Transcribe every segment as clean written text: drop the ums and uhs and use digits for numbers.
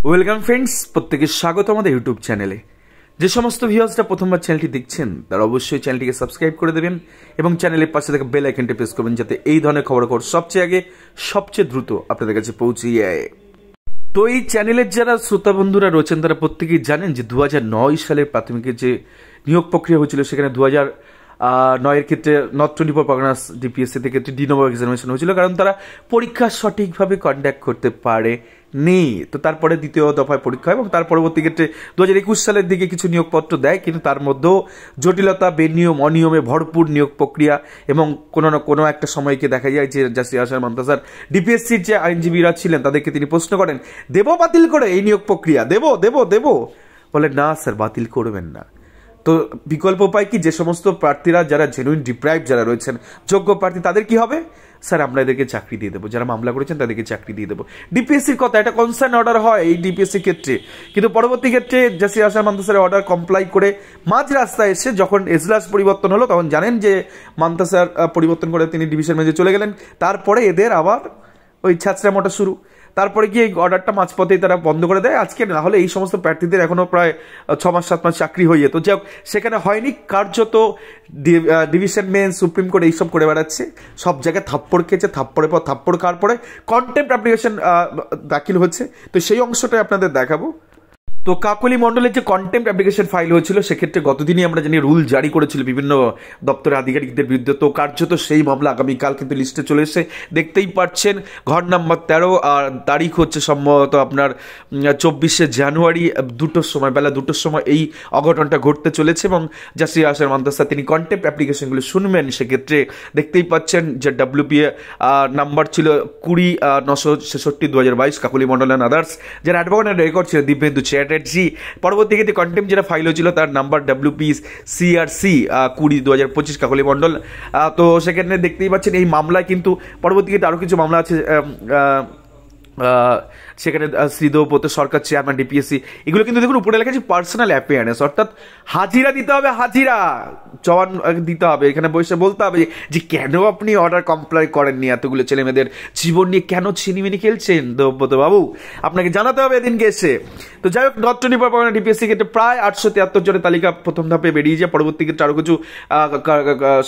Welcome friends, প্রত্যেকে স্বাগত আমাদের ইউটিউব চ্যানেলে। যে সমস্ত ভিউয়ার্সরা প্রথমবার চ্যানেলটি দেখছেন তারা অবশ্যই চ্যানেলটিকে সাবস্ক্রাইব করে দেবেন এবং চ্যানেলের পাশে থাকা বেল আইকনটি প্রেস করবেন যাতে এই ধরনের খবরাখবর সবচেয়ে আগে সবচেয়ে দ্রুত আপনাদের কাছে পৌঁছে যায়। তো এই চ্যানেলের যারা শ্রোতা বন্ধুরা রয়েছেন তারা প্রত্যেকেই জানেন যে 2009 সালের প্রাথমিকের যে নিয়োগ প্রক্রিয়া হয়েছিল সেখানে 2009-এর ক্ষেত্রে নর্থ 24 পরগনাস ডিপিএসসিতে ক্ষেত্রে ডি নম্বর এক্সামিনেশন হয়েছিল, কারণ তারা পরীক্ষা সঠিকভাবে কন্ডাক্ট করতে পারে নেই। তো তারপরে দ্বিতীয় দফায় পরীক্ষা হয় এবং তার পরবর্তী ক্ষেত্রে 2021 সালের দিকে কিছু নিয়োগপত্র দেয়, কিন্তু তার মধ্যেও জটিলতা, বেনিয়ম, অনিয়মে ভরপুর নিয়োগ প্রক্রিয়া এবং কোনো না কোনো একটা সময়কে দেখা যায় যে জাস্টিস আসার মান্তা স্যার ডিপিএসসির যে আইনজীবীরা ছিলেন তাদেরকে তিনি প্রশ্ন করেন, দেব বাতিল করে এই নিয়োগ প্রক্রিয়া, দেব দেব দেব বলে না স্যার, বাতিল করবেন না। তো বিকল্প উপায় কি? যে সমস্ত প্রার্থীরা যারা জেনুইন ডিপ্রাইভ যারা রয়েছেন যোগ্য প্রার্থী তাদের কি হবে? স্যার আমরা এদেরকে চাকরি দিয়ে দেবো, যারা মামলা করেছেন তাদেরকে চাকরি দিয়ে দেবো। ডিপিএসসির কথা, এটা কনসার্ন অর্ডার হয় এই ডিপিএসসির ক্ষেত্রে, কিন্তু পরবর্তী ক্ষেত্রে জাস্টিস আসার মান্তা স্যারের অর্ডার কমপ্লাই করে মাঝ রাস্তায় এসে যখন এজলাস পরিবর্তন হলো তখন জানেন যে মান্তা স্যার পরিবর্তন করে তিনি ডিভিশন বেঞ্চে চলে গেলেন। তারপরে এদের আবার ওই ছ্যাঁচড়া মোটা শুরু। তারপরে গিয়ে এই অর্ডারটা মাঝপথেই তারা বন্ধ করে দেয়। আজকে না হলে এই সমস্ত প্রার্থীদের এখনো প্রায় 6 মাস 7 মাস চাকরি হয়ে যেত। যাই হোক, সেখানে হয়নি, কার্যত ডিভিশন বেঞ্চ, সুপ্রিম কোর্ট এইসব করে বেড়াচ্ছে। সব জায়গায় থাপ্পড় খেয়েছে, থাপ্পড়ের পর থাপ্পড় খাওয়ার পরে কন্টেম্প্ট অ্যাপ্লিকেশন দাখিল হচ্ছে। তো সেই অংশটাই আপনাদের দেখাবো। তো কাকলি মণ্ডলের যে কন্টেম্প্ট অ্যাপ্লিকেশন ফাইল হয়েছিল সেক্ষেত্রে গতদিনই আমরা জানি রুল জারি করেছিল বিভিন্ন দপ্তরের আধিকারিকদের বিরুদ্ধে। তো কার্যত সেই মামলা আগামীকাল কিন্তু লিস্টে চলে এসে দেখতেই পাচ্ছেন। ঘর নাম্বার 13 আর তারিখ হচ্ছে সম্ভবত আপনার 24শে জানুয়ারি 2টোর সময়, বেলা 2টোর সময় এই অঘটনটা ঘটতে চলেছে এবং জাস্টিস আসার মান্তা স্যার তিনি কন্টেম্প্ট অ্যাপ্লিকেশনগুলো শুনবেন। সেক্ষেত্রে দেখতেই পাচ্ছেন যে WPA নাম্বার ছিল 20-966-2022 কাকলি মণ্ডল অ্যান্ড আদার্স, যারা অ্যাডভোকেট রেকর্ড ছিল দিব্যেন্দু চ্যাটার্জি। পরবর্তী ক্ষেত্রে কন্টেম্প যেটা ফাইল হয়েছিল তার নাম্বার WPCRC 20-2025 কাকলি মণ্ডল। তো সেখানে দেখতেই পাচ্ছেন এই মামলায় কিন্তু পরবর্তী ক্ষেত্রে আরও কিছু মামলা আছে। সেখানে শ্রীদেবব্রত সরকার চেয়ারম্যান ডিপিএসসি, এগুলো কিন্তু দেখুন উপরে লেখা আছে পার্সোনাল অ্যাপিয়ারেন্স, অর্থাৎ হাজিরা দিতে হবে, হাজিরা জবান দিতে হবে। এখানে বসে বলতে হবে যে কেন আপনি অর্ডার কমপ্লাই করেননি, এতগুলো ছেলে মেয়েদের জীবন নিয়ে কেন ছিনিমিনি খেলছেন দেবব্রত বাবু, আপনাকে জানাতে হবে এদিনকে এসে। তো যাই হোক, নর্থ 24 পরগনা ডিপিএসসি ক্ষেত্রে প্রায় 873 জনের তালিকা প্রথম ধাপে বেরিয়ে যায়। পরবর্তী ক্ষেত্রে আরও কিছু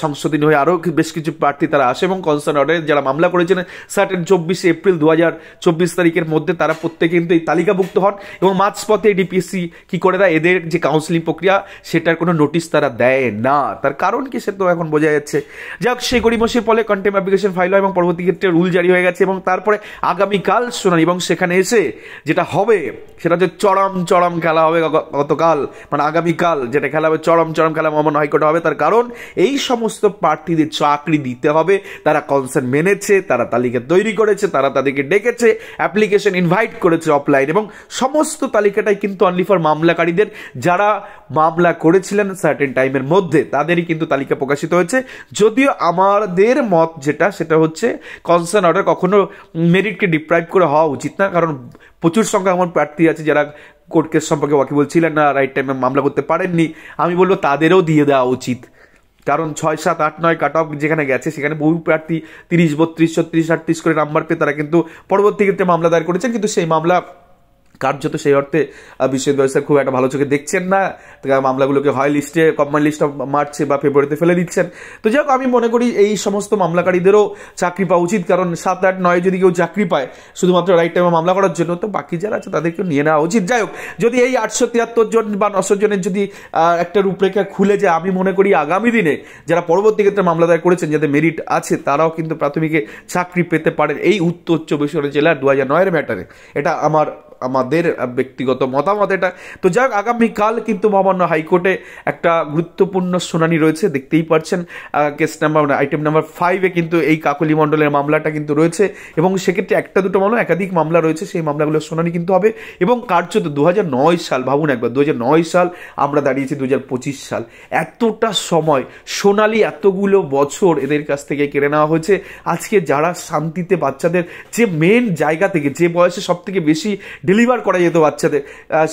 সংশোধনী হয়ে আরও বেশ কিছু প্রার্থী তারা আসে এবং কনসার্ন অর্ডারে যারা মামলা করেছেন সার্টেন 24শে এপ্রিল 2024 তারিখের মধ্যে তারা প্রত্যেকে কিন্তু এই তালিকাভুক্ত হন এবং মাঝপথে ডিপিএসসি কি করে দেয়, এদের যে কাউন্সিলিং প্রক্রিয়া সেটার কোনো নোটিশ তারা দেয় না। তার কারণ কি সে তো এখন বোঝা যাচ্ছে। যাই হোক, সেই গড়িমসির ফলে কন্টেম্প অ্যাপ্লিকেশন ফাইল হয় এবং পরবর্তী ক্ষেত্রে রুল জারি হয়ে গেছে এবং তারপরে আগামীকাল শুনানি এবং সেখানে এসে যেটা হবে সেটা হচ্ছে চরম খেলা হবে গতকাল, মানে আগামীকাল যেটা খেলা হবে চরম খেলা মহামান্য হাইকোর্টে হবে। তার কারণ এই সমস্ত প্রার্থীদের চাকরি দিতে হবে, তারা কনসার্ন মেনেছে, তারা তালিকা তৈরি করেছে, তারা তাদেরকে ডেকেছে, অ্যাপ্লিকেশন ইনভাইট করেছে অফলাইন এবং সমস্ত তালিকাটাই কিন্তু অনলি ফর মামলাকারীদের, যারা মামলা করেছিলেন সার্টেন টাইমের মধ্যে তাদেরই কিন্তু তালিকা প্রকাশিত হয়েছে। যদিও আমাদের মত যেটা সেটা হচ্ছে কনসার্ন অর্ডার কখনো মেরিটকে ডিপ্রাইভ করে হওয়া উচিত না, কারণ প্রচুর সংখ্যা এমন প্রার্থী আছে যারা কোর্ট কেস সম্পর্কে ওয়াকিবল ছিলেন না, রাইট টাইমে মামলা করতে পারেননি। আমি বলবো তাদেরও দিয়ে দেওয়া উচিত, কারণ 6, 7, 8, 9 কাট অফ যেখানে গেছে সেখানে বহু প্রার্থী 30, 32, 36, 38 করে নাম্বার পেয়ে তারা কিন্তু পরবর্তী ক্ষেত্রে মামলা দায়ের করেছেন, কিন্তু সেই মামলা কার্যত সেই অর্থে বিশ্ববিদ্যালয় ব্যবস্থা খুব একটা ভালো চোখে দেখছেন না। মামলাগুলোকে হয় লিস্টে কম্বাইন লিস্টে মার্চে বা ফেব্রুয়ারিতে ফেলে দিচ্ছেন। তো যাই হোক, আমি মনে করি এই সমস্ত মামলাকারীদেরও চাকরি পাওয়া উচিত, কারণ 7, 8, 9 যদি কেউ চাকরি পায় শুধুমাত্র রাইট টাইমে মামলা করার জন্য, তো বাকি যারা আছে তাদেরকে নিয়ে নেওয়া উচিত। যাই হোক, যদি এই 873 জন বা 900 জনের যদি একটা রূপরেখা খুলে যায়, আমি মনে করি আগামী দিনে যারা পরবর্তী ক্ষেত্রে মামলা দায়ের করেছেন যাদের মেরিট আছে তারাও কিন্তু প্রাথমিকে চাকরি পেতে পারেন এই উত্তর 24 পরগনা জেলার 2009-এর ম্যাটারে। এটা আমাদের ব্যক্তিগত মতামত এটা। তো যাক, আগামীকাল কিন্তু মহামান্য হাইকোর্টে একটা গুরুত্বপূর্ণ শুনানি রয়েছে, দেখতেই পাচ্ছেন কেস নাম্বার আইটেম নাম্বার 5-এ কিন্তু এই কাকলি মণ্ডলের মামলাটা কিন্তু রয়েছে এবং সেক্ষেত্রে একটা দুটো মামলা একাধিক মামলা রয়েছে, সেই মামলাগুলোর শুনানি কিন্তু হবে এবং কার্যত 2009 সাল, ভাবুন একবার 2009 সাল, আমরা দাঁড়িয়েছি 2025 সাল, এতটা সময় সোনালি এতগুলো বছর এদের কাছ থেকে কেড়ে নেওয়া হয়েছে। আজকে যারা শান্তিতে বাচ্চাদের যে মেন জায়গা থেকে, যে বয়সে সব থেকে বেশি ডেলিভার করা যেত বাচ্চাদের,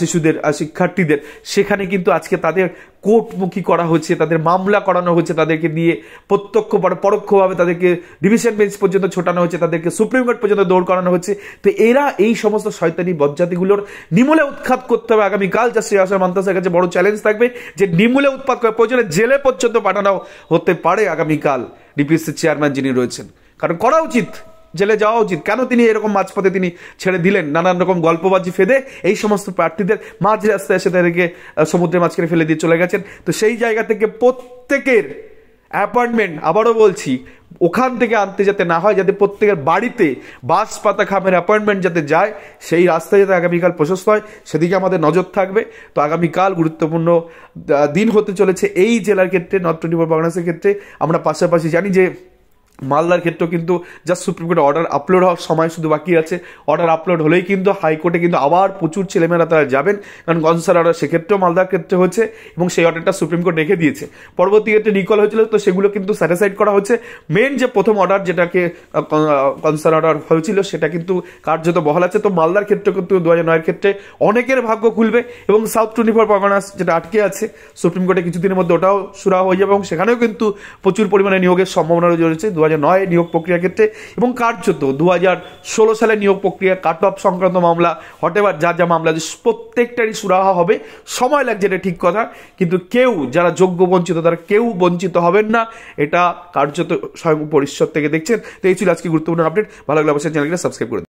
শিশুদের, শিক্ষার্থীদের, সেখানে কিন্তু আজকে তাদের কোর্টমুখী করা হচ্ছে, তাদের মামলা করানো হচ্ছে, তাদেরকে নিয়ে প্রত্যক্ষ পরোক্ষভাবে তাদেরকে ডিভিশন বেঞ্চ পর্যন্ত ছোটানো হচ্ছে, তাদেরকে সুপ্রিম কোর্ট পর্যন্ত দৌড় করানো হচ্ছে। তো এরা এই সমস্ত শয়তানি বজ্জাতিগুলোর নিমূলে উৎখাত করতে হবে। আগামীকাল যা শ্রেয়াস মান্তাসের কাছে বড় চ্যালেঞ্জ থাকবে যে নিমূলে উৎপাত করে প্রয়োজনে জেলে পর্যন্ত পাঠানো হতে পারে আগামীকাল ডিপিএসসির চেয়ারম্যান যিনি রয়েছেন। কারণ করা উচিত, জেলে যাওয়া উচিত। কেন তিনি এরকম মাঝপথে তিনি ছেড়ে দিলেন? নানান রকম গল্পবাজি ফেদে এই সমস্ত প্রার্থীদের মাঝ রাস্তায় এসে তাদেরকে সমুদ্রের মাঝখানে ফেলে দিয়ে চলে গেছেন। তো সেই জায়গা থেকে প্রত্যেকের অ্যাপয়েন্টমেন্ট, আবারও বলছি, ওখান থেকে আনতে যাতে না হয়, যাতে প্রত্যেকের বাড়িতে বাস পাতা খামের অ্যাপয়েন্টমেন্ট যাতে যায়, সেই রাস্তায় যাতে আগামীকাল প্রশস্ত হয়, সেদিকে আমাদের নজর থাকবে। তো আগামীকাল গুরুত্বপূর্ণ দিন হতে চলেছে এই জেলার ক্ষেত্রে, নর্থ 24 বাংলাদেশের ক্ষেত্রে। আমরা পাশাপাশি জানি যে মালদার ক্ষেত্রেও কিন্তু জাস্ট সুপ্রিম কোর্টে অর্ডার আপলোড হওয়ার সময় শুধু বাকি আছে। অর্ডার আপলোড হলেই কিন্তু হাইকোর্টে কিন্তু আবার প্রচুর ছেলেমেয়েরা তারা যাবেন, কারণ কনসার অর্ডার সেক্ষেত্রেও মালদার ক্ষেত্রে হচ্ছে এবং সেই অর্ডারটা সুপ্রিম কোর্ট রেখে দিয়েছে। পরবর্তী ক্ষেত্রে রিকল হয়েছিল, তো সেগুলো কিন্তু স্যাটিসফাইড করা হচ্ছে। মেন যে প্রথম অর্ডার যেটাকে কনসার অর্ডার হয়েছিল সেটা কিন্তু কার্যত বহাল আছে। তো মালদার ক্ষেত্রে কিন্তু 2009 ক্ষেত্রে অনেকের ভাগ্য খুলবে এবং সাউথ 24 পরগনাস যেটা আটকে আছে সুপ্রিম কোর্টে কিছুদিনের মধ্যে ওটাও সুরা হয়ে যাবে এবং সেখানেও কিন্তু প্রচুর পরিমাণে নিয়োগের সম্ভাবনা রয়েছে 2009 নিয়োগ প্রক্রিয়ার ক্ষেত্রে। এবং কার্যত 2016 সালে নিয়োগ প্রক্রিয়া কাট অফ সংক্রান্ত মামলা, হটেবার যা যা মামলা, প্রত্যেকটারই সুরাহা হবে। সময় লাগছে, এটা ঠিক কথা, কিন্তু কেউ যারা যোগ্য বঞ্চিত তারা কেউ বঞ্চিত হবেন না, এটা কার্যত স্বয়ং পরিষদ থেকে দেখছেন। তো এই ছিল আজকে গুরুত্বপূর্ণ আপডেট। ভালো লাগলে অবশ্যই চ্যানেলকে সাবস্ক্রাইব করে